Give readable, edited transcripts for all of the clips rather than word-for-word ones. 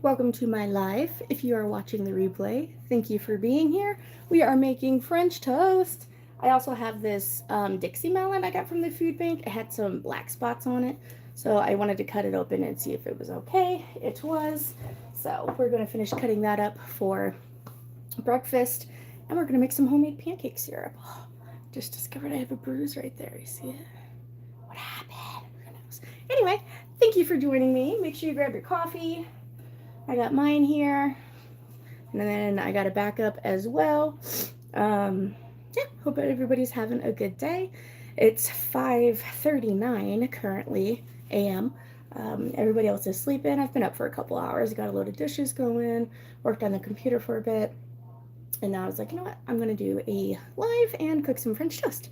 Welcome to my live. If you are watching the replay, thank you for being here. We are making French toast. I also have this Dixie melon I got from the food bank. It had some black spots on it, so I wanted to cut it open and see if it was okay. It was. So we're going to finish cutting that up for breakfast, and we're going to make some homemade pancake syrup. Oh, just discovered I have a bruise right there. You see it? What happened? Who knows? Anyway, thank you for joining me. Make sure you grab your coffee. I got mine here, and then I got a backup as well. Yeah, hope everybody's having a good day. It's 5:39 currently a.m. Everybody else is sleeping. I've been up for a couple hours, got a load of dishes going, worked on the computer for a bit, and now I was like, you know what, I'm gonna do a live and cook some French toast.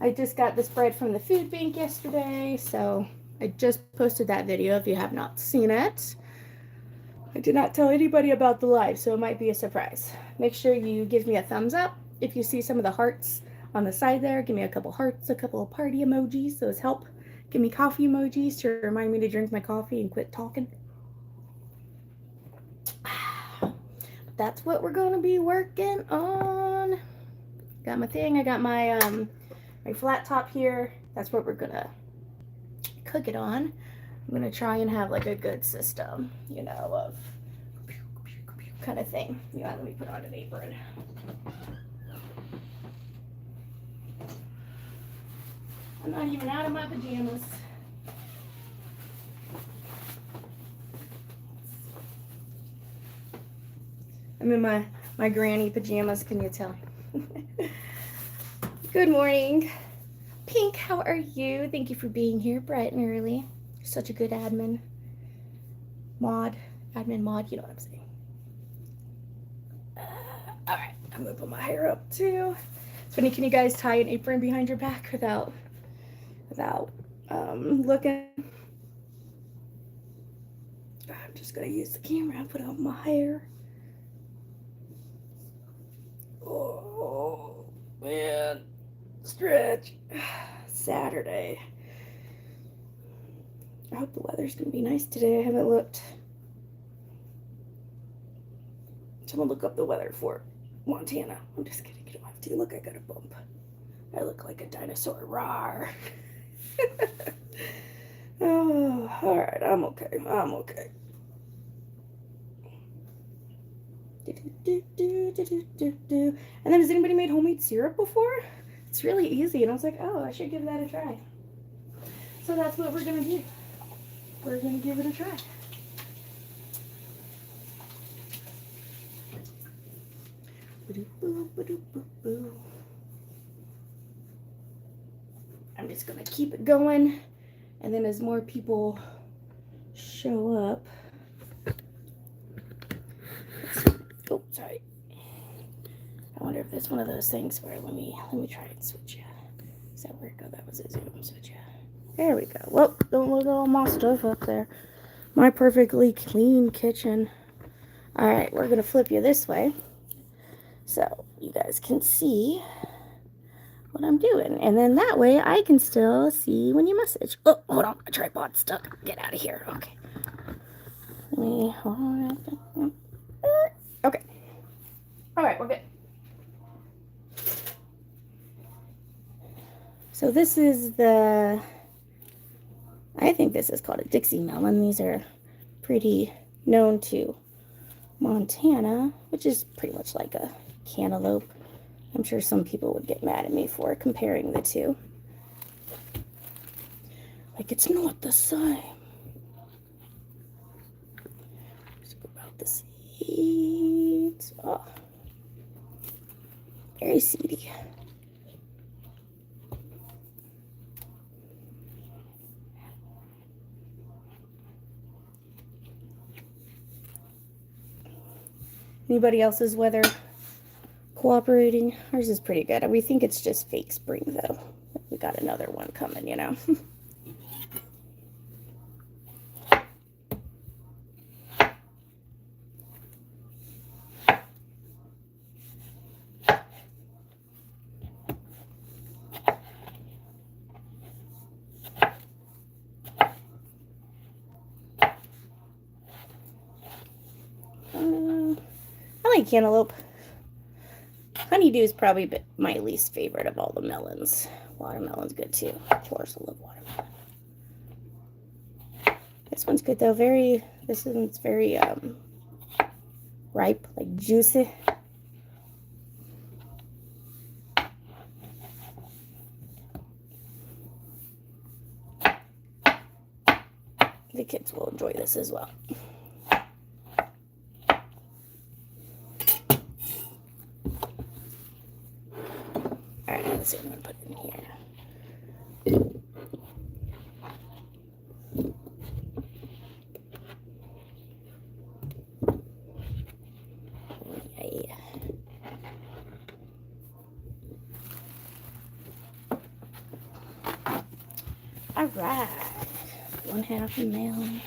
I just got this bread from the food bank yesterday, so I just posted that video if you have not seen it. I did not tell anybody about the live, so it might be a surprise. Make sure you give me a thumbs up. If you see some of the hearts on the side there, give me a couple hearts, a couple of party emojis. Those help. Give me coffee emojis to remind me to drink my coffee and quit talking. That's what we're going to be working on. Got my thing. I got my my flat top here. That's what we're going to cook it on. I'm going to try and have like a good system, you know, of kind of thing. You know, let me put on an apron. I'm not even out of my pajamas. I'm in my granny pajamas, can you tell? Good morning. Pink, how are you? Thank you for being here bright and early. You're such a good admin mod, you know what I'm saying. All right, I'm gonna put my hair up too. It's funny, can you guys tie an apron behind your back without looking? I'm just gonna use the camera and put out my hair. Oh man, stretch. Saturday. I hope the weather's gonna be nice today. I haven't looked. Someone look up the weather for Montana. I'm just kidding. You don't have to. Look, I got a bump. I look like a dinosaur. Rawr. Oh, all right. I'm okay. I'm okay. And then, has anybody made homemade syrup before? It's really easy, and I was like, oh, I should give that a try. So that's what we're gonna do. We're gonna give it a try. I'm just gonna keep it going, and then as more people show up, oh, sorry. I wonder if there's one of those things where let me try and switch you. Is that where it go? That was a zoom switch. There we go. Well, don't look at all my stuff up there. My perfectly clean kitchen. All right, we're gonna flip you this way so you guys can see what I'm doing, and then that way I can still see when you message. Oh, hold on, my tripod's stuck. Get out of here. Okay. Let me hold on. Okay. All right, we're good. So this is I think this is called a Dixie melon. These are pretty known to Montana, which is pretty much like a cantaloupe. I'm sure some people would get mad at me for comparing the two. Like it's not the same. Let's go about the seeds. Oh, very seedy. Anybody else's weather cooperating? Ours is pretty good. We think it's just fake spring though. We got another one coming, you know. like cantaloupe. Honeydew is probably my least favorite of all the melons. Watermelon's good too. Of course, I love watermelon. This one's good though. This one's very ripe, like juicy. The kids will enjoy this as well. Alright, let's see what I'm going to put in here. Yeah. Alright. 1/2 a melon.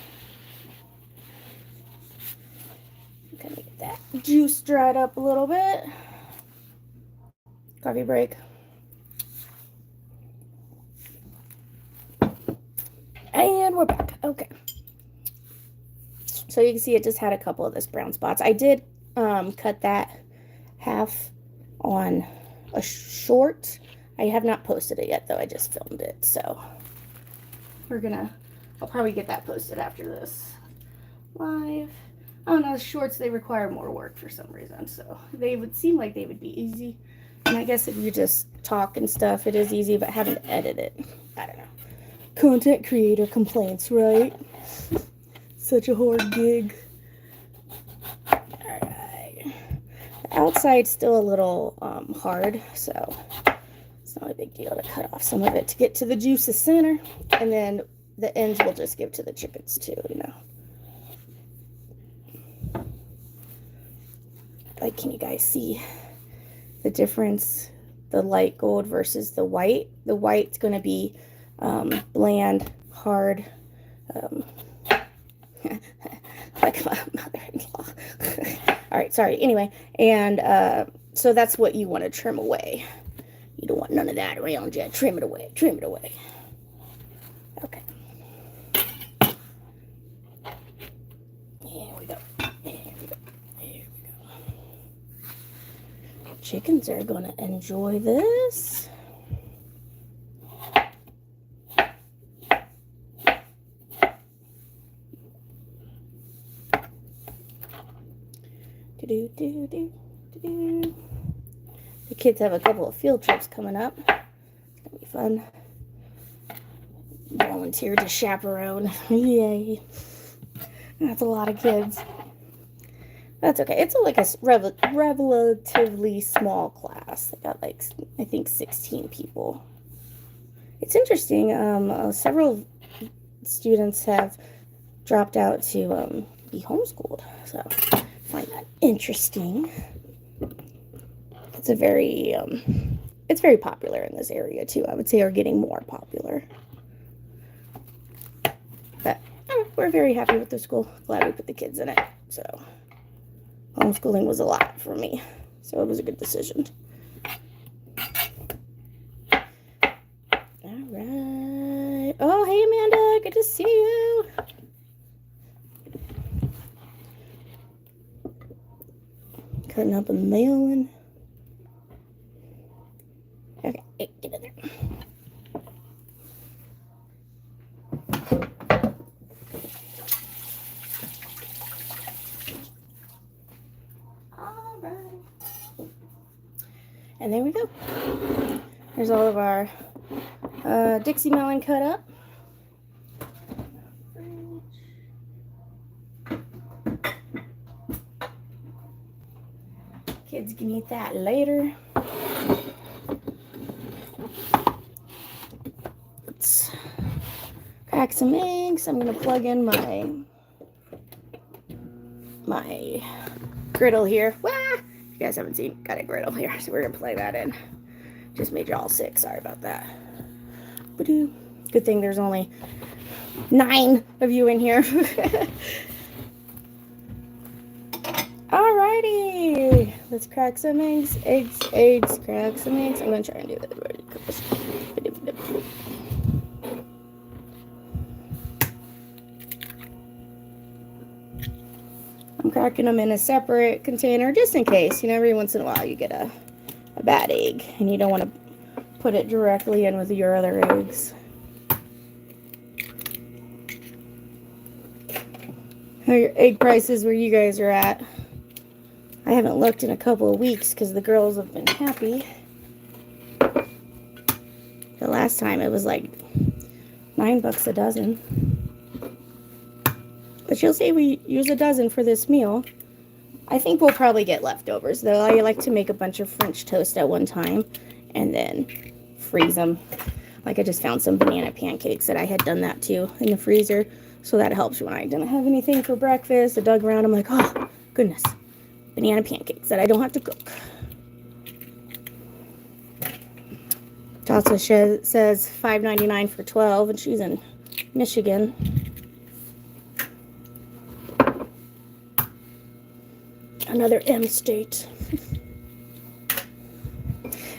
Gonna get that juice dried up a little bit. Coffee break. And we're back. Okay. So you can see it just had a couple of this brown spots. I did cut that half on a short. I have not posted it yet though. I just filmed it. So I'll probably get that posted after this live. I don't know, the shorts, they require more work for some reason. So they would seem like they would be easy. And I guess if you just talk and stuff, it is easy, but having to edit it, I don't know. Content creator complaints, right? Such a hard gig. Alright. The outside's still a little hard, so it's not a big deal to cut off some of it to get to the juicy center. And then the ends we'll just give to the chickens too, you know. Like, can you guys see the difference? The light gold versus the white. The white's going to be bland, hard, like my mother-in-law. All right, sorry. Anyway, and so that's what you want to trim away. You don't want none of that around you. Trim it away. Trim it away. Okay. There we go. There we go. There we go. Chickens are going to enjoy this. The kids have a couple of field trips coming up. It's gonna be fun. Volunteer to chaperone. Yay. That's a lot of kids. That's okay. It's like a relatively small class. They got like, I think 16 people. It's interesting. Several students have dropped out to be homeschooled. So I find that interesting. It's very popular in this area too. I would say are getting more popular. But we're very happy with the school. Glad we put the kids in it. So homeschooling was a lot for me. So it was a good decision. All right. Oh, hey Amanda, good to see you. Cutting up a melon. Okay, get in there. All right. And there we go. There's all of our Dixie melon cut up. Kids can eat that later. Let's crack some eggs. I'm gonna plug in my griddle here. Wah! You guys haven't seen, got a griddle here, so we're gonna plug that in. Just made you all sick. Sorry about that. Good thing there's only 9 of you in here. Alrighty, let's crack some eggs. Eggs, crack some eggs. I'm gonna try and do that. I'm cracking them in a separate container just in case. You know, every once in a while you get a bad egg and you don't want to put it directly in with your other eggs. How are your egg prices where you guys are at? I haven't looked in a couple of weeks because the girls have been happy. The last time it was like $9 a dozen. But you'll see we use a dozen for this meal. I think we'll probably get leftovers though. I like to make a bunch of French toast at one time and then freeze them. Like I just found some banana pancakes that I had done that too in the freezer. So that helps when I didn't have anything for breakfast. I dug around. I'm like, oh, goodness. Banana pancakes that I don't have to cook. Tasha says $5.99 for 12, and she's in Michigan. Another M state.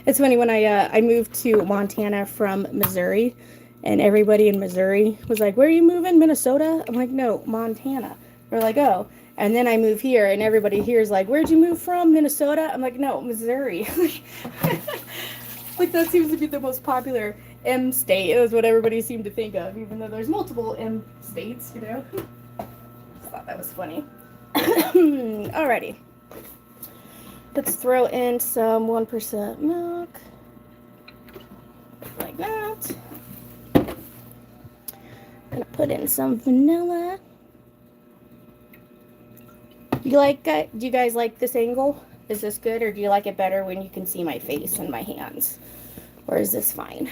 It's funny when I moved to Montana from Missouri, and everybody in Missouri was like, "Where are you moving? Minnesota?" I'm like, "No, Montana." They're like, "Oh." And then I move here, and everybody here is like, "Where'd you move from? Minnesota?" I'm like, "No, Missouri." Like that seems to be the most popular M state. Is what everybody seemed to think of, even though there's multiple M states, you know. Just thought that was funny. Alrighty. Let's throw in some 1% milk. Like that. Gonna put in some vanilla. Do you guys like this angle? Is this good, or do you like it better when you can see my face and my hands? Or is this fine?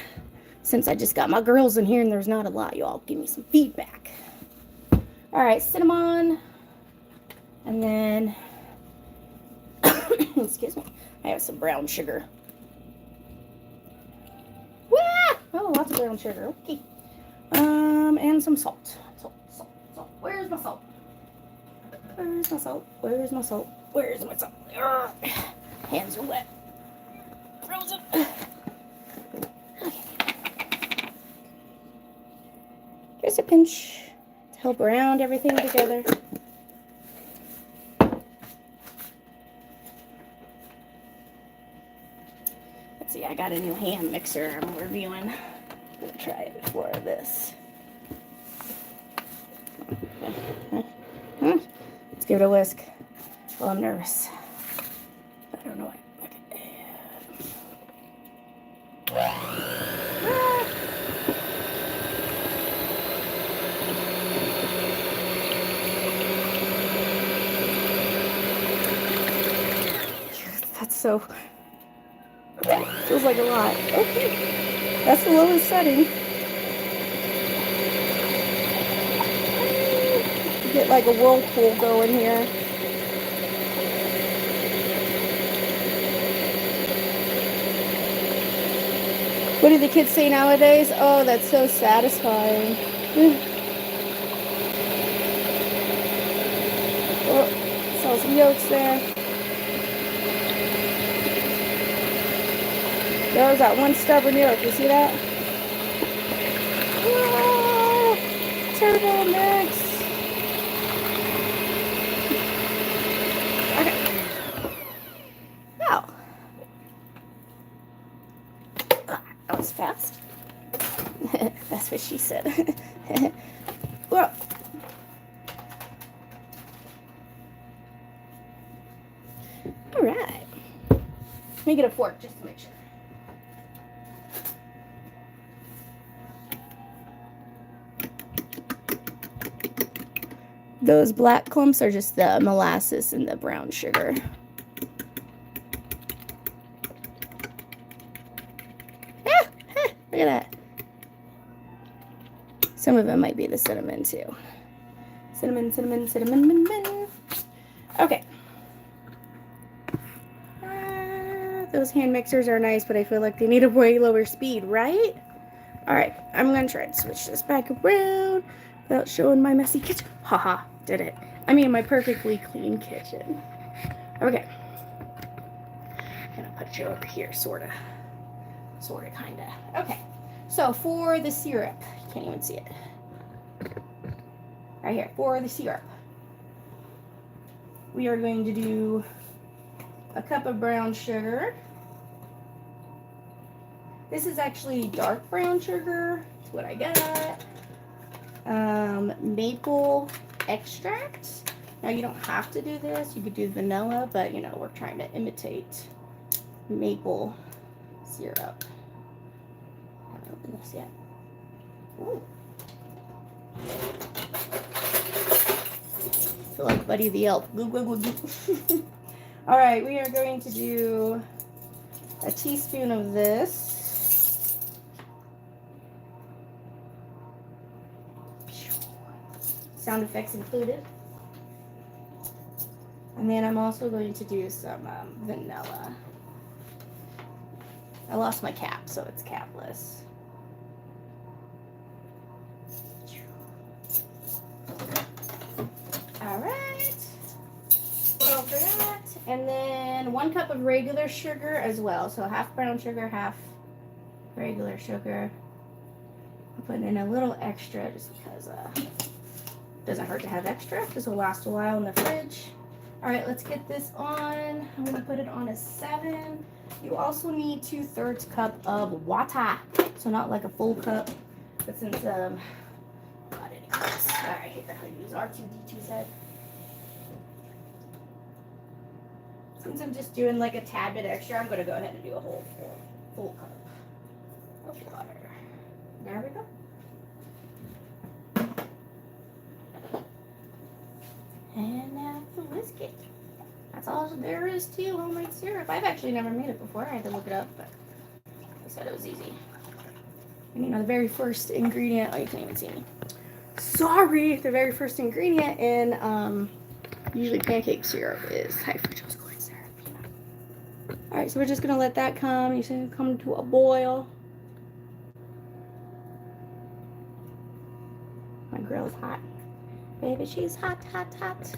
Since I just got my girls in here and there's not a lot, y'all give me some feedback. Alright, cinnamon. And then, excuse me, I have some brown sugar. Wah! Oh, lots of brown sugar. Okay. And some salt. Salt. Where's my salt? Where's my salt? Where's my salt? Where's my salt? Urgh. Hands are wet. Frozen. Okay. Just a pinch to help round everything together. Let's see, I got a new hand mixer I'm reviewing. I'm gonna try it before this. Let's give it a whisk. Well, I'm nervous. I don't know what I can add. That's so... feels like a lot. Okay. That's the lowest setting. Get like a whirlpool going here. What do the kids say nowadays? Oh, that's so satisfying. Oh, saw some yolks there. There was that one stubborn yolk. You see that? Whoa! Turbo mix. Okay. Now. That was fast. That's what she said. Well. All right. Let me get a fork just to make sure. Those black clumps are just the molasses and the brown sugar. Look at that. Some of them might be the cinnamon too. Cinnamon. Okay. Those hand mixers are nice, but I feel like they need a way lower speed, right? Alright, I'm going to try to switch this back around without showing my messy kitchen. Haha, did it. I mean, my perfectly clean kitchen. Okay. I'm going to put you over here, sorta, kinda. Okay. So, for the syrup, you can't even see it. Right here, for the syrup. we are going to do a cup of brown sugar. This is actually dark brown sugar. That's what I got. Maple extract. Now you don't have to do this. You could do vanilla, but you know, we're trying to imitate maple syrup. I haven't opened this yet. Ooh. I feel like Buddy the Elf. All right, we are going to do a teaspoon of this. Sound effects included. And then I'm also going to do some vanilla. I lost my cap, so it's capless. All right. So for that, and then 1 cup of regular sugar as well. So half brown sugar, half regular sugar. I'm putting in a little extra just because doesn't hurt to have extra. This will last a while in the fridge. All right, let's get this on. I'm gonna put it on a 7. You also need 2/3 cup of water. So not like a full cup, but since not any cups. All right, here, I'll use R2D2's head. Since I'm just doing like a tad bit extra, I'm gonna go ahead and do a whole full cup of water. There we go. And now the whiskey. That's all there is to homemade syrup. I've actually never made it before. I had to look it up, but they said it was easy. And you know, the very first ingredient, oh, you can't even see me. Sorry, the very first ingredient in usually pancake syrup is high fructose corn syrup. All right, so we're just gonna let that come. You see it come to a boil. My grill's hot. Baby, she's hot, hot, hot.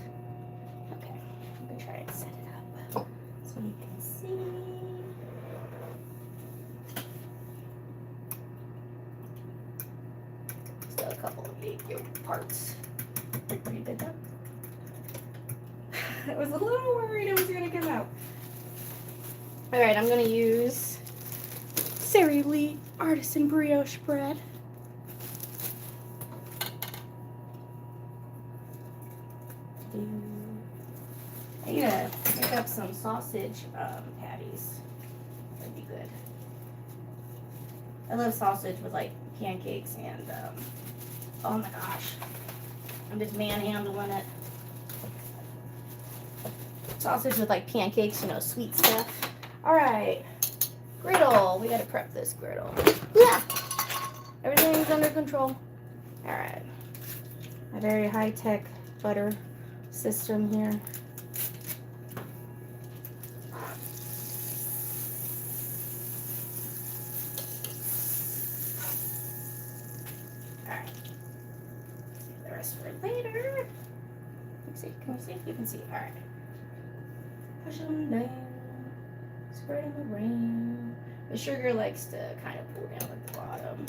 Okay, I'm gonna try and set it up so you can see. Still a couple of big yolk parts. Pretty good though. I was a little worried it was gonna come out. All right, I'm gonna use Sara Lee Artisan Brioche Bread. I need to pick up some sausage patties. That'd be good. I love sausage with like pancakes and oh my gosh, I'm just manhandling it. Sausage with like pancakes, you know, sweet stuff. All right, griddle. We gotta prep this griddle. Yeah, everything's under control. All right, a very high-tech butter system here. Alright. Save the rest for later. Let's see, can we see? You can see. Alright. Push them down. Spread them around. The sugar likes to kind of pull down at the bottom.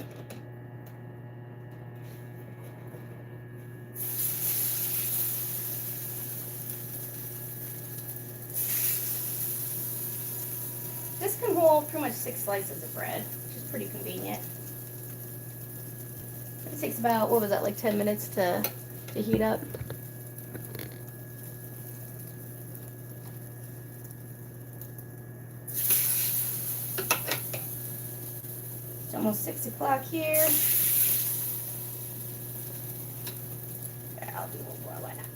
This can hold pretty much 6 slices of bread, which is pretty convenient. It takes about, what was that, like 10 minutes to heat up. It's almost 6 o'clock here. Yeah, I'll do a little more, why not?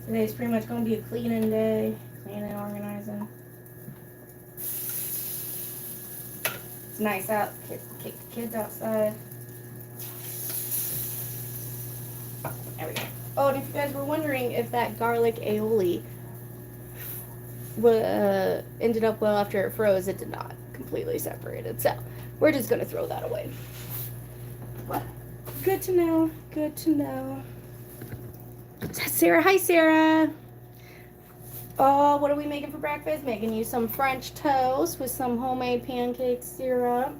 Today's pretty much going to be a cleaning day, cleaning and organizing. It's nice out, kick the kids outside. There we go. Oh, and if you guys were wondering if that garlic aioli ended up well after it froze, it did not. Completely separated. So, we're just going to throw that away. But, good to know. Good to know. Sarah, hi Sarah. Oh, what are we making for breakfast? Making you some French toast with some homemade pancake syrup.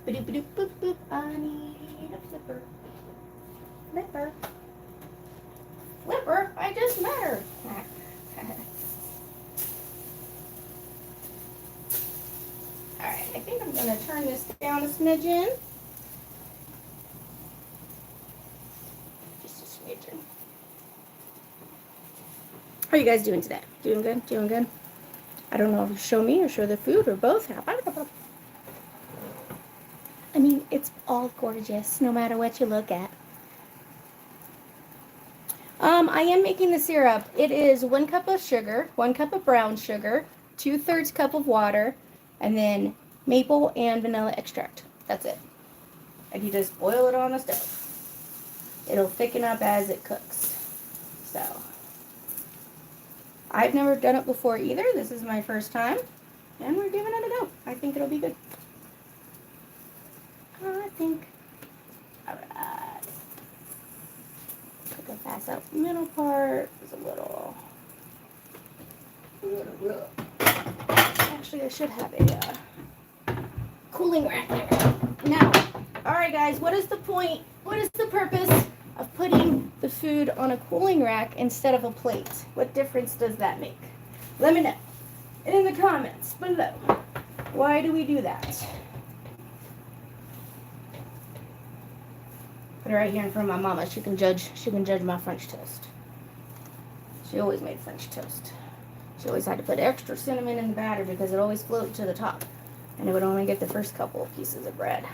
Ba-doop, boop, boop. I need a flipper. Flipper. Flipper? I just met her. Alright, I think I'm going to turn this down a smidgen. Just a smidgen. How are you guys doing today? Doing good? Doing good? I don't know if you show me or show the food or both. I mean, it's all gorgeous no matter what you look at. I am making the syrup. It is 1 cup of sugar, 1 cup of brown sugar, 2/3 cup of water, and then maple and vanilla extract. That's it. And you just boil it on the stove. It'll thicken up as it cooks. So, I've never done it before either. This is my first time. And we're giving it a go. I think it'll be good. I think. Alright. Cook it fast out. The middle part is a little rough. Actually, I should have a cooling rack there. Now, alright guys, what is the point? What is the purpose of putting the food on a cooling rack instead of a plate? What difference does that make? Let me know in the comments below. Why do we do that? Put it right here in front of my mama. She can judge my French toast. She always made French toast. She always had to put extra cinnamon in the batter because it always floated to the top. And it would only get the first couple of pieces of bread.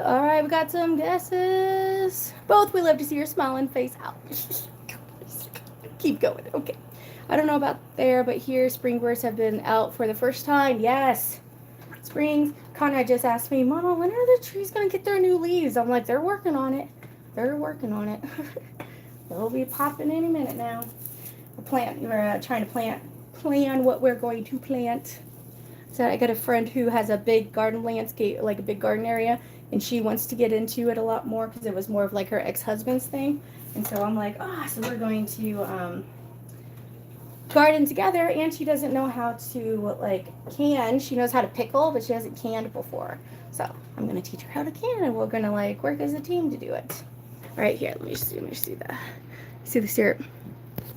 Alright, we got some guesses. Both, we love to see your smiling face. Out. Keep going. Okay. I don't know about there, but here springboards have been out for the first time. Yes. Springs. Conrad just asked me, Mama, when are the trees going to get their new leaves? I'm like, they're working on it. They're working on it. They'll be popping any minute now. We're trying to plan what we're going to plant. So I got a friend who has a big garden landscape, like a big garden area, and she wants to get into it a lot more because it was more of like her ex-husband's thing. And so I'm like, so we're going to garden together, and she doesn't know how to can. She knows how to pickle, but she hasn't canned before. So I'm gonna teach her how to can, and we're gonna work as a team to do it. Right here, let me see the syrup.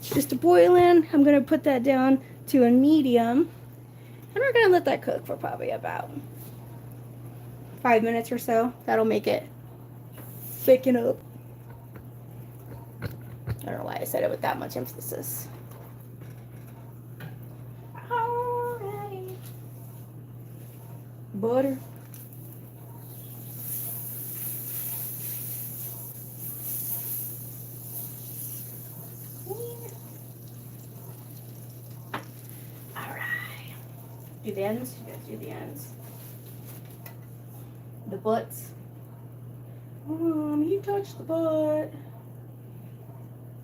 Just a boiling. I'm gonna put that down to a medium, and we're gonna let that cook for probably about 5 minutes or so. That'll make it thicken up. I don't know why I said it with that much emphasis. Alrighty. Butter. Do the ends. You guys do the ends. The butts. You touched the butt.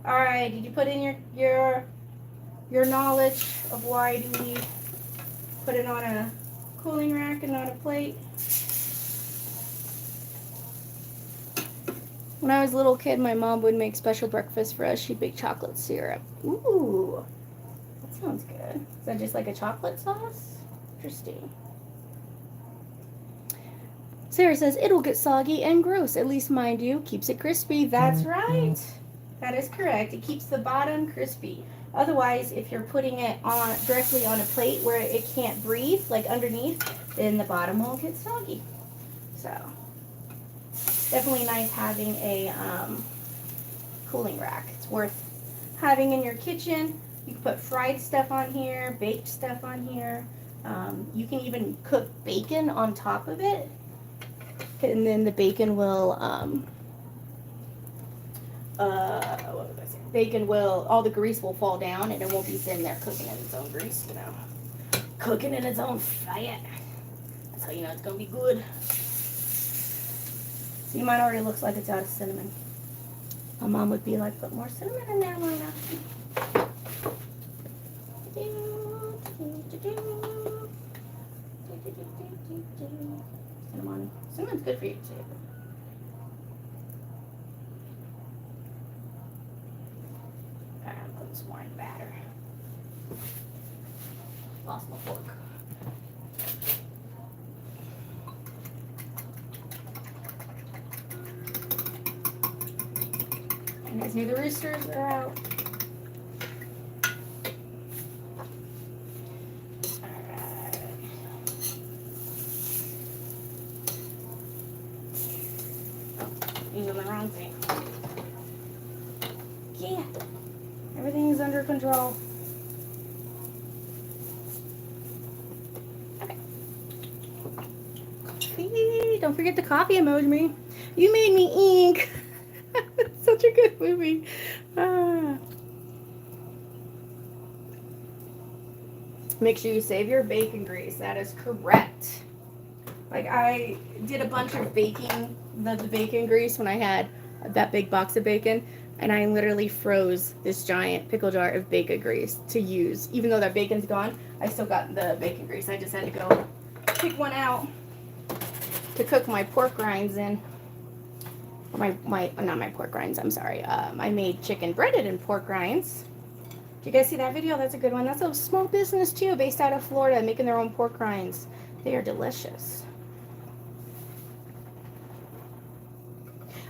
Alright, did you put in your knowledge of why do we put it on a cooling rack and not a plate? When I was a little kid, my mom would make special breakfast for us. She'd bake chocolate syrup. Ooh, that sounds good. Is that just like a chocolate sauce? Interesting. Sarah says, it'll get soggy and gross. At least mine do. Keeps it crispy. That's right. That is correct. It keeps the bottom crispy. Otherwise, if you're putting it on directly on a plate where it can't breathe, like underneath, then the bottom will get soggy. So, definitely nice having a cooling rack. It's worth having in your kitchen. You can put fried stuff on here, baked stuff on here. You can even cook bacon on top of it, and then the bacon will, what was I saying? Bacon will, all the grease will fall down, and it won't be sitting there cooking in its own grease, cooking in its own fat. That's how you know it's gonna be good. See, mine already looks like it's out of cinnamon. My mom would be like, put more cinnamon in there, Lana. Cinnamon. Cinnamon's good for you too. I'm putting some more in the batter. Lost my fork. You guys knew the roosters were out. Alright. Using the wrong thing. Yeah. Everything's under control. Okay. Don't forget the coffee emoji. You made me ink. Such a good movie. Ah. Make sure you save your bacon grease. That is correct. Like I did a bunch of baking, the bacon grease when I had that big box of bacon, and I literally froze this giant pickle jar of bacon grease to use. Even though that bacon's gone, I still got the bacon grease. I just had to go pick one out to cook my pork rinds in. Not my pork rinds, I'm sorry. I made chicken breaded in pork rinds. Did you guys see that video? That's a good one. That's a small business too, based out of Florida, making their own pork rinds. They are delicious.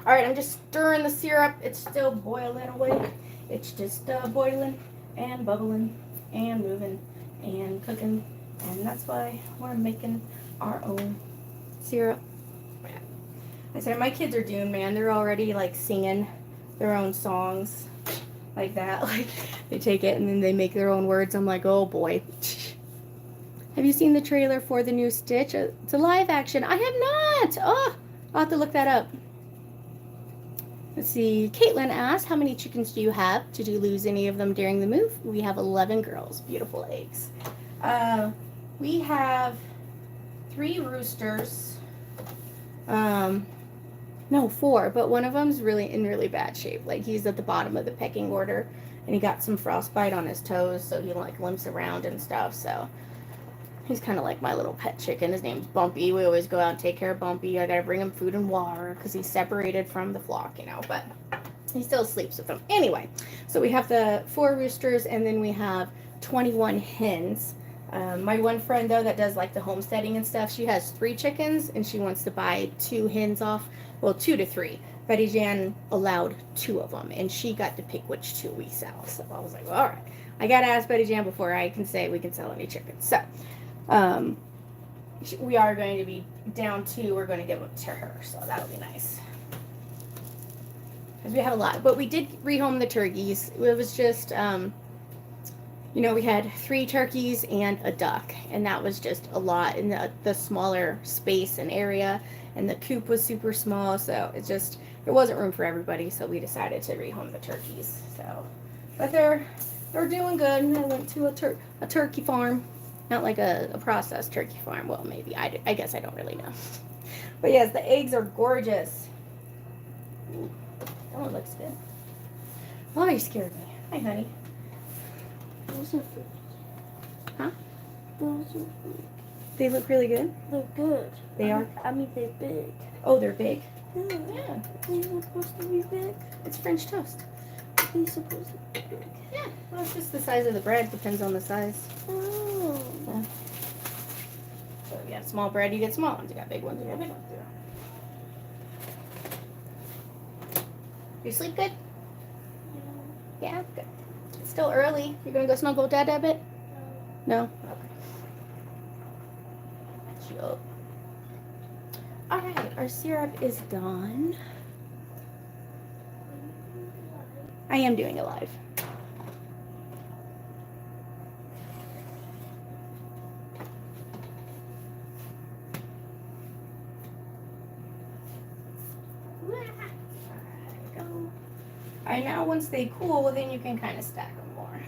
All right, I'm just stirring the syrup. It's still boiling away. It's just boiling and bubbling and moving and cooking. And that's why we're making our own syrup. I said, my kids are doomed, man. They're already like singing their own songs like that. Like they take it and then they make their own words. I'm like, oh boy. Have you seen the trailer for the new Stitch? It's a live action. I have not. Oh, I'll have to look that up. Let's see. Caitlin asked, how many chickens do you have? Did you lose any of them during the move? We have 11 girls. Beautiful eggs. We have 3 roosters. No, 4, but one of them's really in really bad shape. Like he's at the bottom of the pecking order, and he got some frostbite on his toes, so he like limps around and stuff. So he's kind of like my little pet chicken. His name's Bumpy. We always go out and take care of Bumpy. I gotta bring him food and water because he's separated from the flock, you know. But he still sleeps with them anyway. So we have the 4 roosters, and then we have 21 hens. My one friend though that does like the homesteading and stuff, she has 3 chickens and she wants to buy 2 hens off. Well, 2 to 3. Betty Jan allowed 2 of them, and she got to pick which 2 we sell. So I was like, well, all right, I gotta ask Betty Jan before I can say we can sell any chickens. So we are going to be down 2. We're going to give them to her, so that'll be nice. Because we have a lot, but we did rehome the turkeys. It was just you know, we had 3 turkeys and a duck, and that was just a lot in the smaller space and area, and the coop was super small, so it just, there wasn't room for everybody, so we decided to rehome the turkeys. So, but they're doing good. I went to a turkey farm, not like a processed turkey farm. Well, maybe, I guess I don't really know. But yes, the eggs are gorgeous. Ooh, that one looks good. Oh, you scared me. Hi, honey. Those are food. Huh? Those are food. They look really good? They're good. They are? I mean, they're big. Oh, they're big? Yeah. They're not supposed to be big. It's French toast. They're supposed to be big. Yeah. Well, it's just the size of the bread. Depends on the size. Oh. Yeah. So if you have small bread, you get small ones. You got big ones, you got big ones. You sleep good? Yeah, good. It's still early. You're gonna go snuggle with Dad a bit? No? Okay. Sure. Alright, our syrup is done. I am doing it live. Alright, now once they cool, then you can kind of stack them more.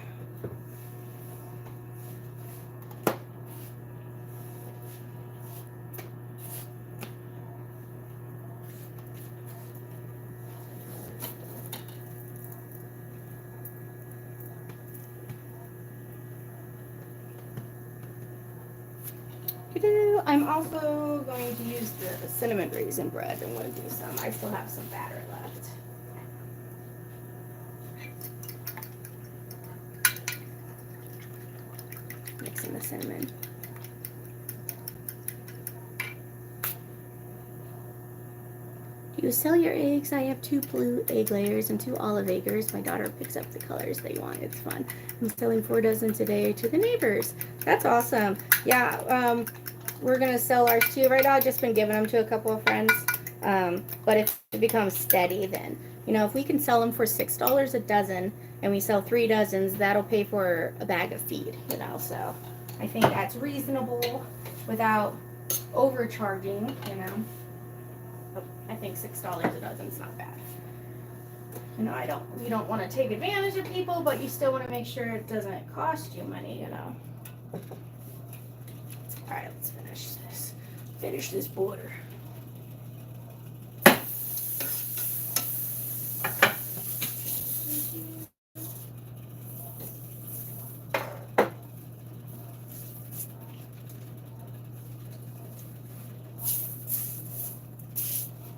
I'm also going to use the cinnamon raisin bread. I'm going to do some. I still have some batter left. mix in the cinnamon. You sell your eggs. I have 2 blue egg layers and 2 olive eggers. My daughter picks up the colors they want. It's fun. I'm selling 4 dozen today to the neighbors. That's awesome. Yeah, we're gonna sell ours too. Right now, I've just been giving them to a couple of friends. But if it becomes steady, then if we can sell them for $6 a dozen, and we sell 3 dozens, that'll pay for a bag of feed. So I think that's reasonable without overcharging. I think $6 a dozen is not bad. You don't want to take advantage of people, but you still want to make sure it doesn't cost you money. All right, let's finish this. Finish this border.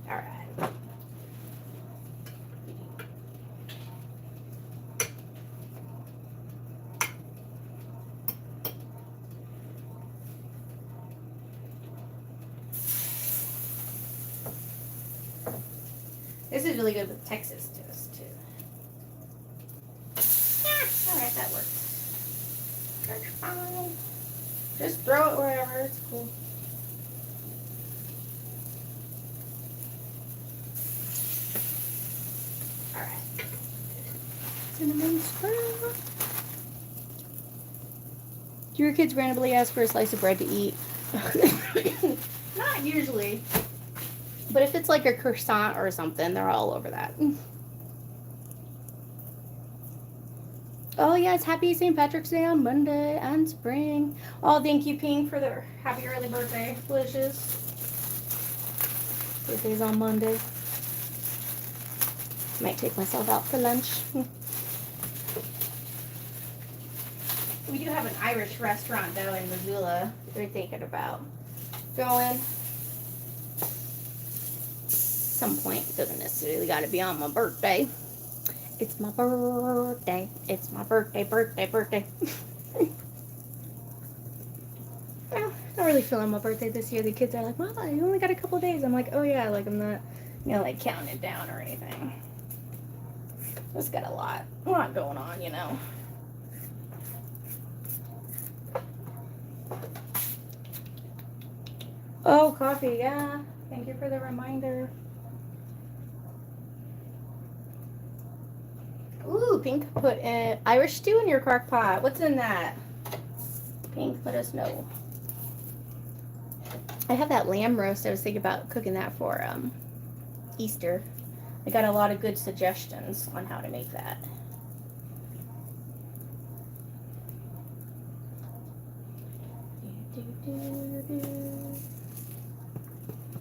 All right. This is really good with Texas toast too. All right, that works. That's fine. Just throw it wherever. It's cool. All right. Cinnamon swirl. Do your kids randomly ask for a slice of bread to eat? Not usually. But if it's like a croissant or something, they're all over that. Oh, yes. Happy St. Patrick's Day on Monday and spring. Oh, thank you, Pink, for the happy early birthday wishes. Birthday's on Monday. Might take myself out for lunch. We do have an Irish restaurant, though, in Missoula. We're thinking about going. Some point. It doesn't necessarily got to be on my birthday. It's my birthday. It's my birthday. Well, not really feeling my birthday this year. The kids are like, Mama, you only got a couple of days. I'm like, oh yeah, like I'm not, like counting it down or anything. Just got a lot going on, Oh, coffee, yeah. Thank you for the reminder. Ooh, Pink put Irish stew in your crock pot. What's in that? Pink, let us know. I have that lamb roast. I was thinking about cooking that for Easter. I got a lot of good suggestions on how to make that.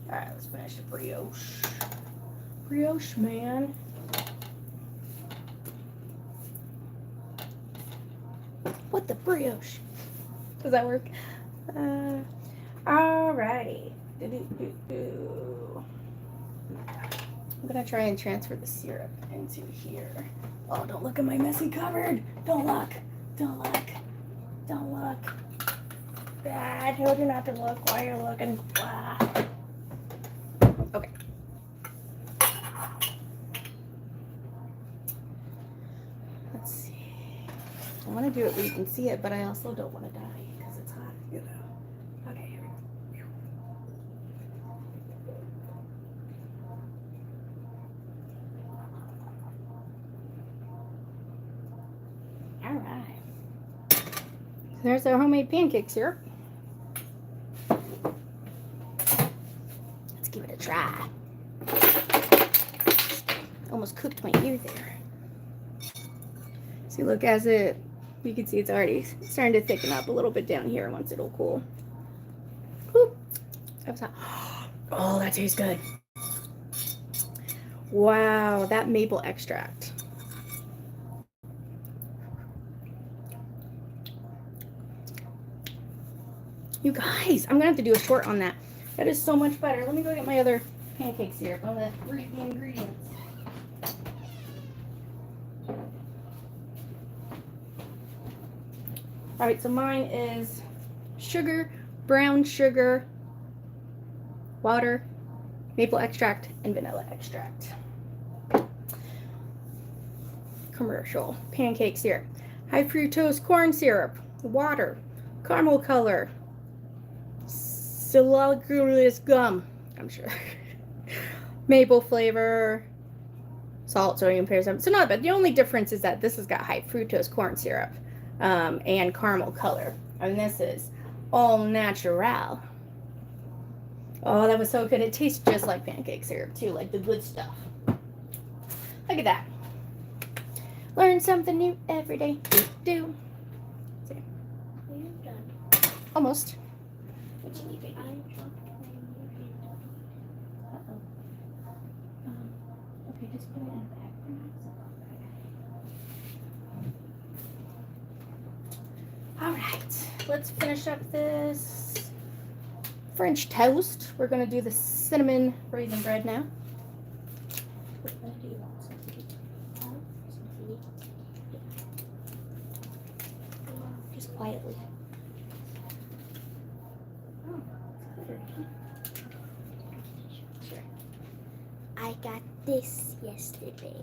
Alright, let's finish the brioche. Brioche, man. What the brioche? Does that work? Alrighty. I'm gonna try and transfer the syrup into here. Oh, don't look at my messy cupboard. Don't look. Don't look. Don't look. I told you not to look while you're looking. Okay. Let's see. I want to do it where you can see it, but I also don't want to die because it's hot. Okay, here we go. All right. There's our homemade pancake syrup. Let's give it a try. Almost cooked my ear there. See, look, you can see it's already starting to thicken up a little bit down here once it'll cool. Whew. That was hot. Oh, that tastes good. Wow, that maple extract. You guys, I'm gonna have to do a short on that. That is so much better. Let me go get my other pancake syrup. I'm gonna read the ingredients. All right, so mine is sugar, brown sugar, water, maple extract, and vanilla extract. Commercial pancake syrup, high fructose corn syrup, water, caramel color, silicone gum, I'm sure, maple flavor, salt, sodium, parasite. So not bad. The only difference is that this has got high fructose corn syrup and caramel color, and this is all natural. Oh, that was so good. It tastes just like pancake syrup too, like the good stuff. Look at that. Learn something new every day. Do. Are you done? Almost. I dropped my Uh-oh. Okay, just put it in the bag for now. All right, let's finish up this French toast. We're gonna do the cinnamon raisin bread now. What do you want? Something? Just quietly. Oh, sure. I got this yesterday.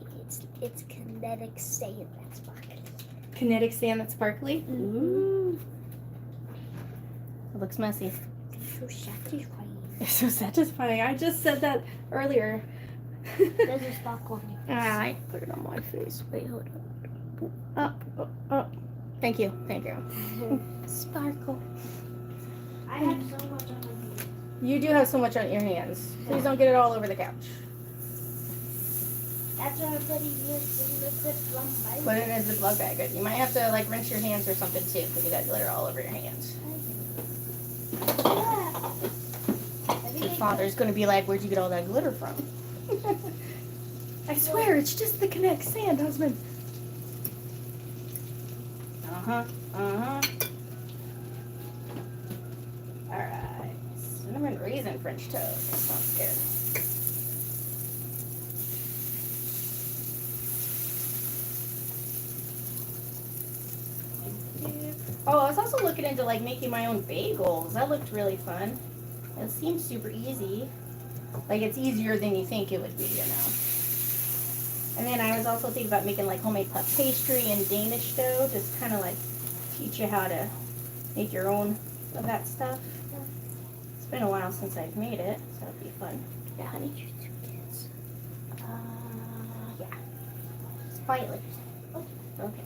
It's Kinetic sand that's sparkling. Kinetic sand that's sparkly. Ooh. It looks messy. So satisfying. It's so satisfying. I just said that earlier. There's a sparkle on it. I put it on my face. Wait, hold on. Oh. Thank you. Sparkle. I have so much on my hands. You do have so much on your hands. Please don't get it all over the couch. That's why I'm putting this in the Ziploc bag. Put it in a Ziploc bag. You might have to like rinse your hands or something too, because you got glitter all over your hands. Your father's gonna be like, "Where'd you get all that glitter from?" I swear, it's just the Kinetic sand, husband. All right, cinnamon raisin French toast. That sounds good. Oh, I was also looking into like making my own bagels. That looked really fun. It seems super easy. Like it's easier than you think it would be, you know. And then I was also thinking about making like homemade puff pastry and Danish dough. Just kind of like teach you how to make your own of that stuff. It's been a while since I've made it, so it'd be fun. Yeah, honey, you two kids. Yeah. Quietly. Oh, okay.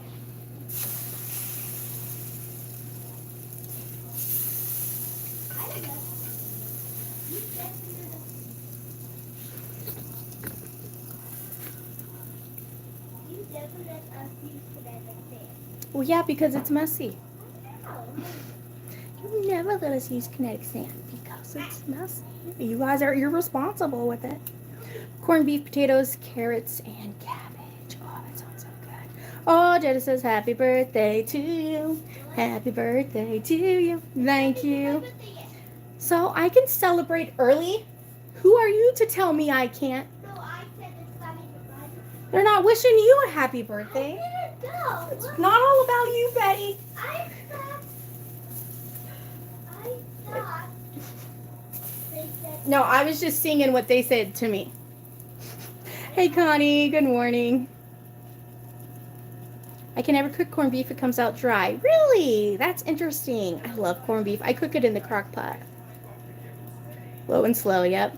Well, yeah, because it's messy. You never let us use Kinetic sand because it's messy. You guys are irresponsible with it. Corned beef, potatoes, carrots, and cabbage. Oh, that sounds so good. Oh, Jetta says happy birthday to you. Happy birthday to you. Thank you. So I can celebrate early? Who are you to tell me I can't? No, I said it's not even mine. They're not wishing you a happy birthday. No, It's not all about you, Betty. I thought they said. No, I was just singing what they said to me. Hey, Connie. Good morning. I can never cook corned beef. It comes out dry. Really? That's interesting. I love corned beef. I cook it in the crock pot. Low and slow, yep.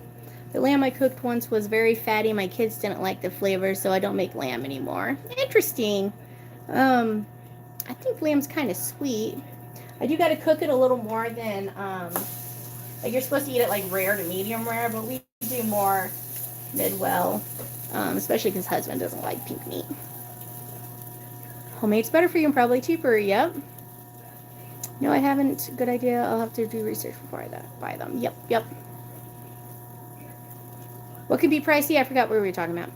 The lamb I cooked once was very fatty. My kids didn't like the flavor, so I don't make lamb anymore. Interesting. I think lamb's kind of sweet. I do got to cook it a little more than, like you're supposed to eat it like rare to medium rare, but we do more mid-well, especially because husband doesn't like pink meat. Homemade's better for you and probably cheaper, yep. No, I haven't. Good idea. I'll have to do research before I buy them. Yep. What could be pricey? I forgot what we were talking about.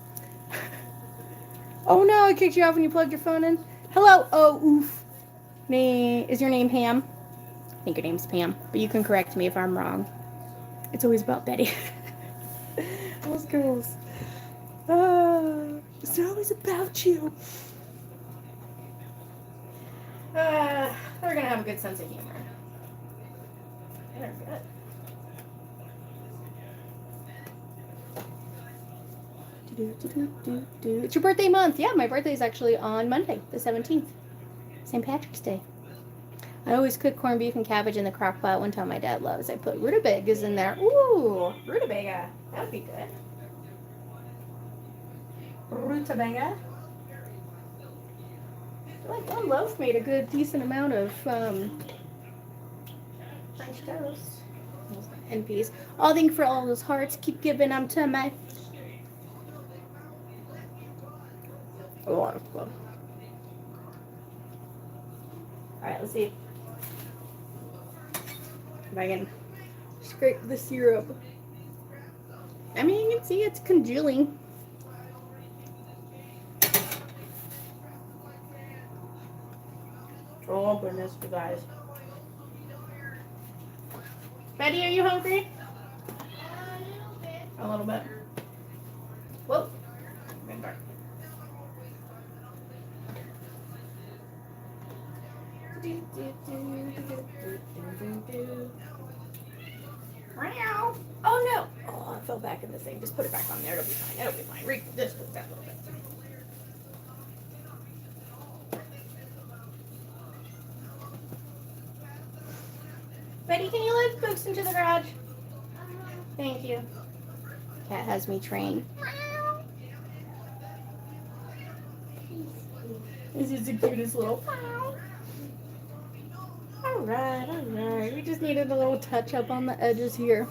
Oh no, I kicked you off when you plugged your phone in. Hello. Oh, oof. Is your name Pam? I think your name's Pam, but you can correct me if I'm wrong. It's always about Betty. Those girls. It's always about you. There we gonna have a good sense of humor. They're good. It's your birthday month. Yeah, my birthday is actually on Monday, the 17th. St. Patrick's Day. I always cook corned beef and cabbage in the crock pot. One time my dad loves. I put rutabagas in there. Ooh, rutabaga. That would be good. Rutabaga. I feel like one loaf made a good, decent amount of French toast. And peas. Oh, thank you for all those hearts. Keep giving them to me. Oh, that's good. Alright, let's see if I can scrape the syrup. I mean, you can see it's congealing. Oh, goodness, you guys. Betty, are you hungry? A little bit. Whoa. Good dark. Oh no! Oh, I fell back in this thing. Just put it back on there. It'll be fine. It'll be fine. Just put that a little bit. Betty, can you lift books into the garage? Thank you. Cat has me trained. This is the cutest little. Alright, alright. We just needed a little touch up on the edges here.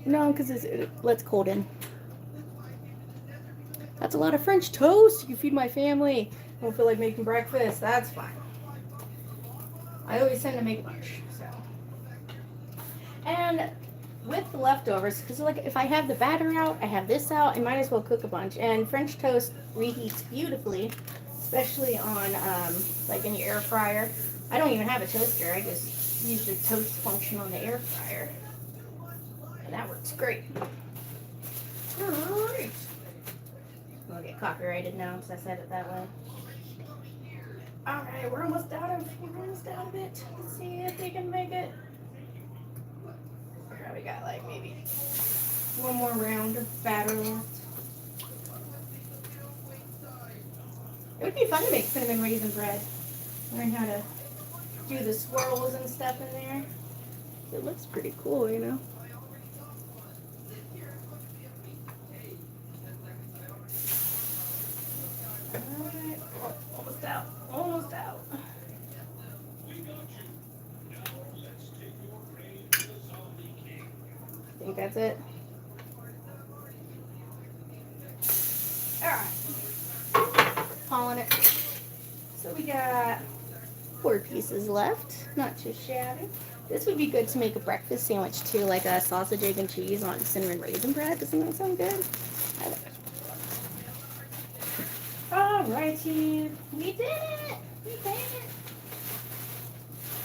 No, because it lets cold in. That's a lot of French toast. You can feed my family. I don't feel like making breakfast. That's fine. I always tend to make lunch, so. And with the leftovers, because like if I have the batter out, I have this out, I might as well cook a bunch. And French toast reheats beautifully, especially on like in your air fryer. I don't even have a toaster. I just use the toast function on the air fryer, and that works great. Alright. We'll get copyrighted now because I said it that way. Alright, we're almost out of it. Let's see if we can make it. We got like maybe one more round of batter left. It would be fun to make cinnamon raisin bread. Learn how to do the swirls and stuff in there. It looks pretty cool, you know. Alright, almost out. Almost out. I think that's it. Alright. Calling it. So we got 4 pieces left. Not too shabby. This would be good to make a breakfast sandwich too, like a sausage, egg, and cheese on cinnamon raisin bread. Doesn't that sound good? Alrighty. We did it! We did it!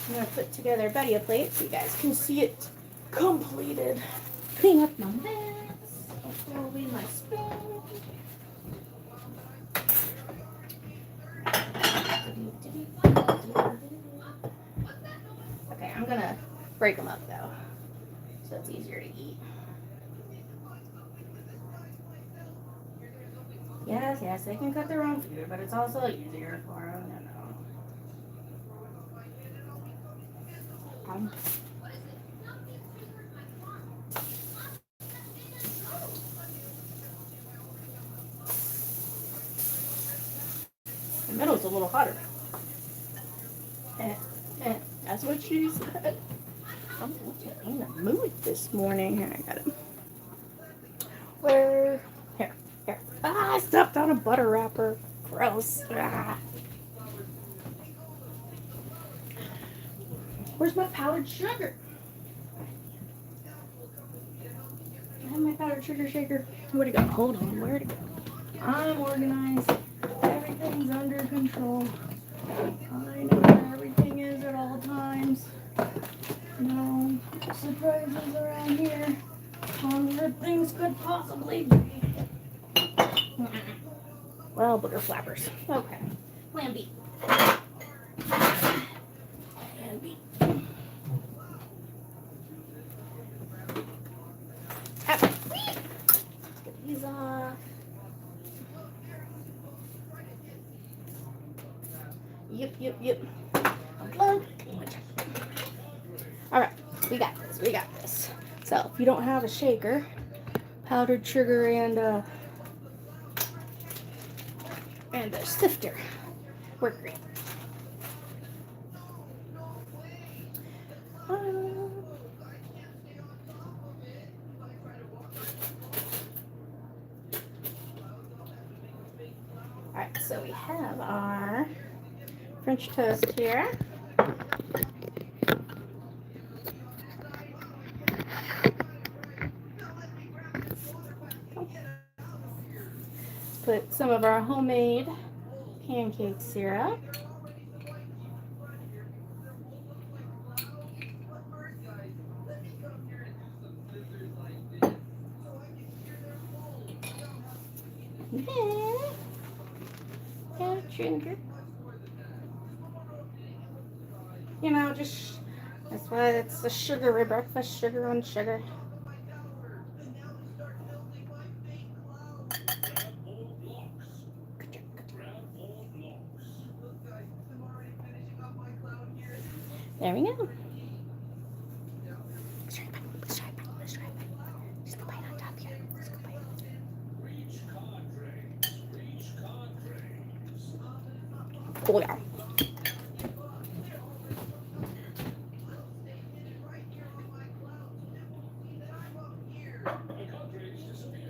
I'm going to put together Betty a plate so you guys can see it completed. Clean up my mess. Throw away my spoon. Okay, I'm gonna break them up though, so it's easier to eat. Yes, they can cut their own food, but it's also easier for them, you know. The middle's a little hotter. That's what she said. I'm in the mood this morning. Here, I got it. Where? Here. Ah, I stepped on a butter wrapper. Gross. Ah. Where's my powdered sugar? I have my powdered sugar shaker. Where'd it go? Hold on. Where'd it go? I'm organized. Everything's under control. I know where everything is at all times. No surprises around here. Where things could possibly be. Well, booger flappers. Okay. Plan B. And we get these off. Yep. All right, we got this. So if you don't have a shaker, powdered sugar and a sifter work great. All right, so we have our French toast here. Put some of our homemade pancake syrup. Yeah, sugar. You know, just that's why it's a sugary breakfast, sugar on sugar. There we go. Let's try it. Just go bite on top here. Let's go bite. Cool down.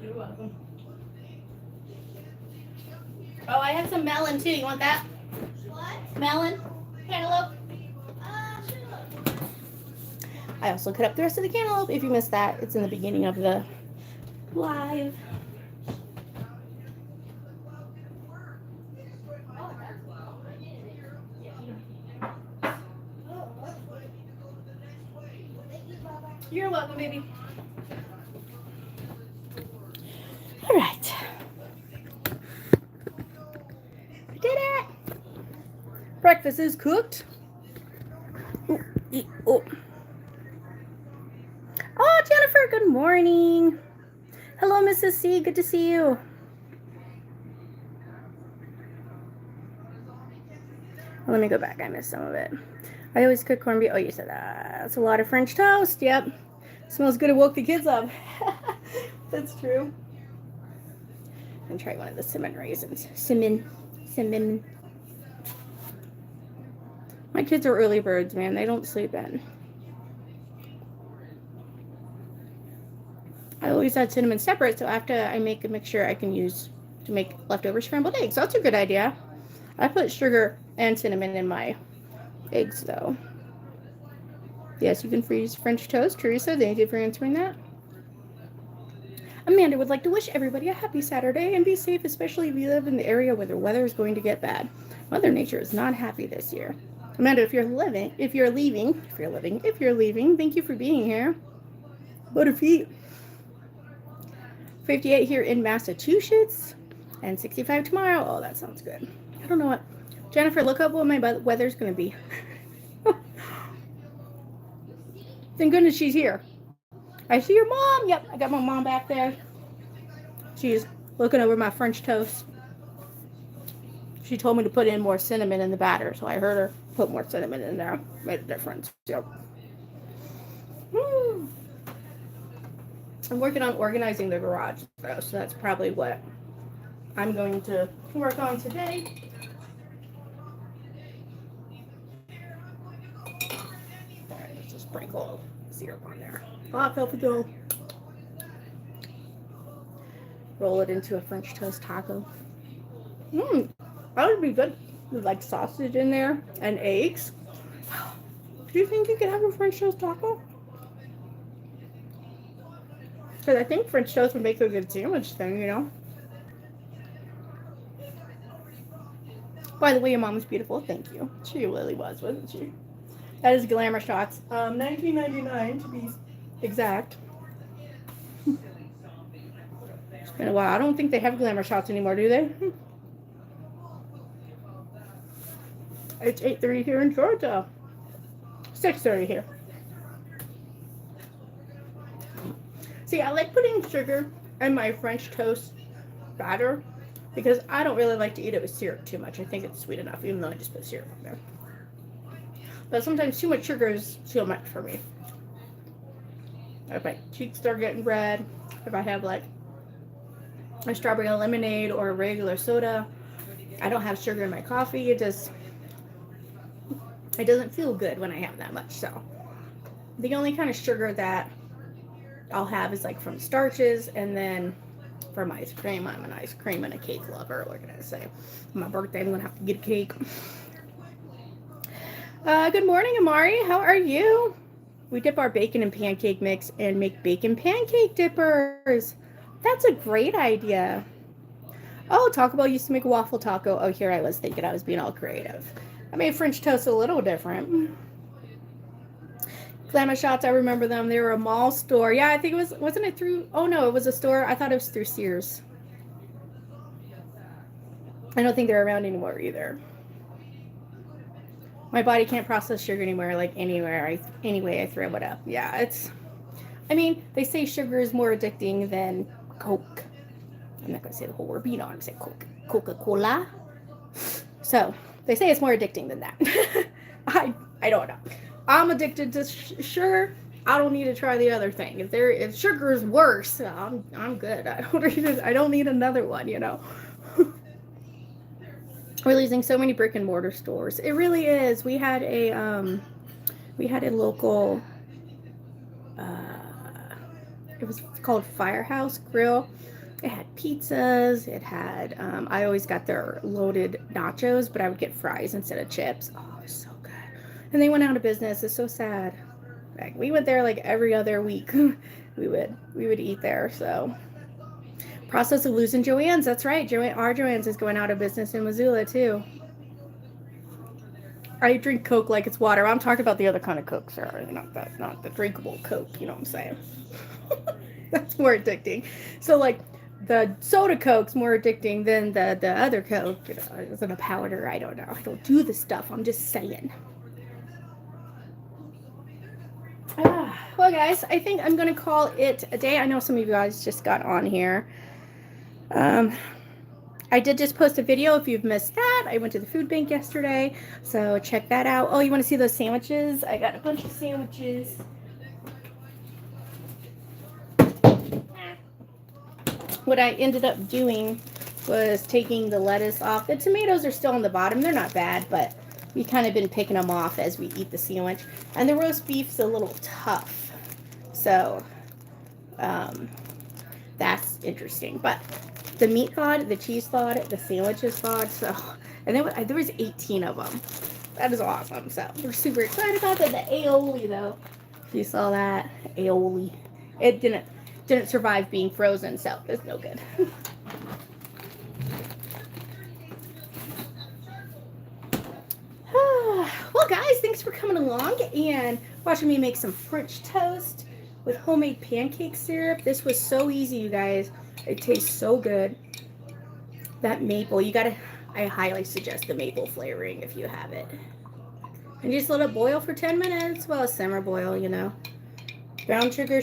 You're welcome. Oh, I have some melon too. You want that? What? Melon? Cantaloupe? Sure. I also cut up the rest of the cantaloupe. If you missed that, it's in the beginning of the live. You're welcome, baby. All right. We did it. Breakfast is cooked. Oh, Jennifer, good morning. Hello, Mrs. C. Good to see you. Well, let me go back. I missed some of it. I always cook corned beef. Oh, you said that. That's a lot of French toast. Yep. Smells good. It woke the kids up. That's true. And try one of the cinnamon raisins. Cinnamon. My kids are early birds, man. They don't sleep in. I always add cinnamon separate, so after I make a mixture I can use to make leftover scrambled eggs. That's a good idea. I put sugar and cinnamon in my eggs, though. Yes, you can freeze French toast. Teresa, thank you for answering that. Amanda would like to wish everybody a happy Saturday and be safe, especially if you live in the area where the weather is going to get bad. Mother Nature is not happy this year. Amanda, if you're leaving, thank you for being here. Butterfeet. 58 here in Massachusetts and 65 tomorrow. Oh, that sounds good. I don't know what. Jennifer, look up what my weather's going to be. Thank goodness she's here. I see your mom. Yep, I got my mom back there. She's looking over my French toast. She told me to put in more cinnamon in the batter, so I heard her put more cinnamon in there. Made a difference. Yep. I'm working on organizing the garage, though, so that's probably what I'm going to work on today. Alright, let's just sprinkle syrup on there. Hot velvet dough. Roll it into a French toast taco. That would be good with like sausage in there and eggs. Do you think you could have a French toast taco? Because I think French toast would make a good sandwich thing, you know? By the way, your mom was beautiful. Thank you. She really was, wasn't she? That is Glamour Shots. $19.99 to be exact. It's been a while. I don't think they have Glamour Shots anymore, do they? It's 8:30 here in Georgia. 6:30 here. See, I like putting sugar in my French toast batter because I don't really like to eat it with syrup too much. I think it's sweet enough, even though I just put syrup on there. But sometimes too much sugar is too much for me. If my cheeks start getting red, if I have like a strawberry lemonade or a regular soda, I don't have sugar in my coffee. It doesn't feel good when I have that much. So the only kind of sugar that I'll have is like from starches, and then from ice cream. I'm an ice cream and a cake lover. What can I say? On my birthday, I'm gonna have to get a cake. Good morning, Amari. How are you? We dip our bacon in pancake mix and make bacon pancake dippers. That's a great idea. Oh, Taco Bell used to make a waffle taco. Oh, here I was thinking I was being all creative. I made French toast a little different. Glamour Shots, I remember them. They were a mall store. Yeah, I think wasn't it through, oh no, it was a store. I thought it was through Sears. I don't think they're around anymore either. My body can't process sugar anymore, like anywhere. Anyway, I throw it up. Yeah, I mean, they say sugar is more addicting than Coke. I'm not going to say the whole word, but you know what I'm saying, Coca-Cola. So, they say it's more addicting than that. I don't know. I'm addicted to sugar. I don't need to try the other thing. If sugar is worse, I'm good. I don't need another one, you know. We're losing so many brick and mortar stores. It really is. We had a local it was called Firehouse Grill. It had pizzas. It had I always got their loaded nachos, but I would get fries instead of chips. Oh, it was so good. And they went out of business. It's so sad. Like, we went there like every other week. we would eat there. So process of losing Joann's. That's right. Our Joann's is going out of business in Missoula too. I drink Coke like it's water. I'm talking about the other kind of Coke, sir. Not the drinkable Coke. You know what I'm saying? That's more addicting. So like the soda Coke's more addicting than the other Coke. You know, it's in a powder. I don't know. I don't do this stuff. I'm just saying. Well, guys, I think I'm going to call it a day. I know some of you guys just got on here. I did just post a video if you've missed that. I went to the food bank yesterday, so check that out. Oh, you want to see those sandwiches? I got a bunch of sandwiches. What I ended up doing was taking the lettuce off. The tomatoes are still on the bottom. They're not bad, but we kind of been picking them off as we eat the sandwich. And the roast beef's a little tough. So, that's interesting. But the meat thawed, the cheese thawed, the sandwiches thawed. So, and there was 18 of them. That is awesome. So, we're super excited about that. The aioli, though. If you saw that, aioli. It didn't survive being frozen, so it's no good. Well, guys, thanks for coming along and watching me make some French toast with homemade pancake syrup. This was so easy, you guys. It tastes so good. That maple, I highly suggest the maple flavoring if you have it. And just let it boil for 10 minutes. Well, simmer boil, you know. Brown sugar,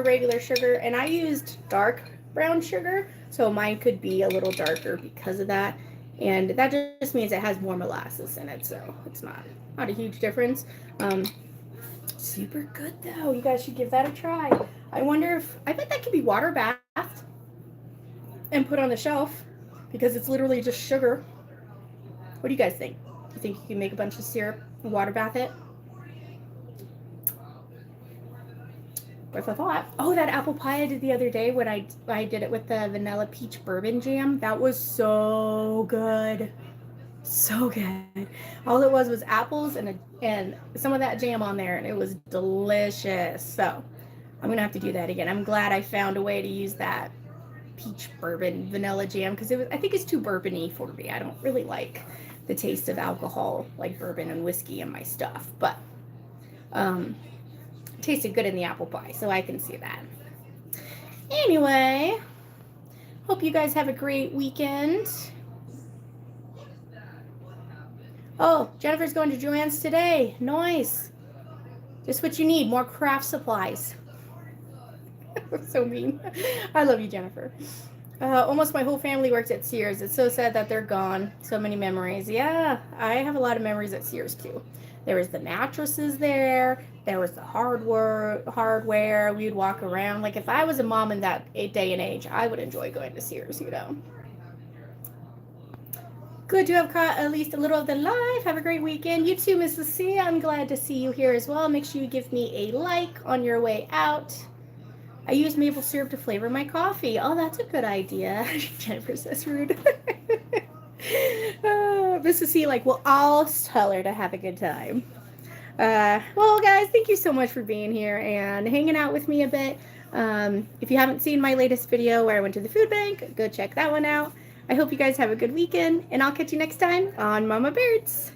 regular sugar. And I used dark brown sugar, so mine could be a little darker because of that. And that just means it has more molasses in it, so it's not a huge difference. Super good though. You guys should give that a try. I bet that could be water bathed and put on the shelf because it's literally just sugar. What do you guys think? You think you can make a bunch of syrup and water bath it? What's a thought? Oh, that apple pie I did the other day when I did it with the vanilla peach bourbon jam. That was so good. So good. All it was apples and some of that jam on there, and it was delicious. So I'm gonna have to do that again. I'm glad I found a way to use that peach bourbon vanilla jam because I think it's too bourbony for me. I don't really like the taste of alcohol like bourbon and whiskey in my stuff, but tasted good in the apple pie, so I can see that. Anyway, hope you guys have a great weekend. Oh, Jennifer's going to Joann's today. Nice. Just what you need, more craft supplies. So mean. I love you, Jennifer. Almost my whole family works at Sears. It's so sad that they're gone. So many memories. Yeah, I have a lot of memories at Sears too. There was the mattresses there. There was the hardware. We'd walk around. Like if I was a mom in that day and age, I would enjoy going to Sears, you know. Good to have caught at least a little of the live. Have a great weekend. You too, Mrs. C. I'm glad to see you here as well. Make sure you give me a like on your way out. I use maple syrup to flavor my coffee. Oh, that's a good idea. Jennifer says rude. Mrs. C, like, well, I'll tell her to have a good time. Well, guys, thank you so much for being here and hanging out with me a bit. If you haven't seen my latest video where I went to the food bank, go check that one out. I hope you guys have a good weekend, and I'll catch you next time on Mama Beards.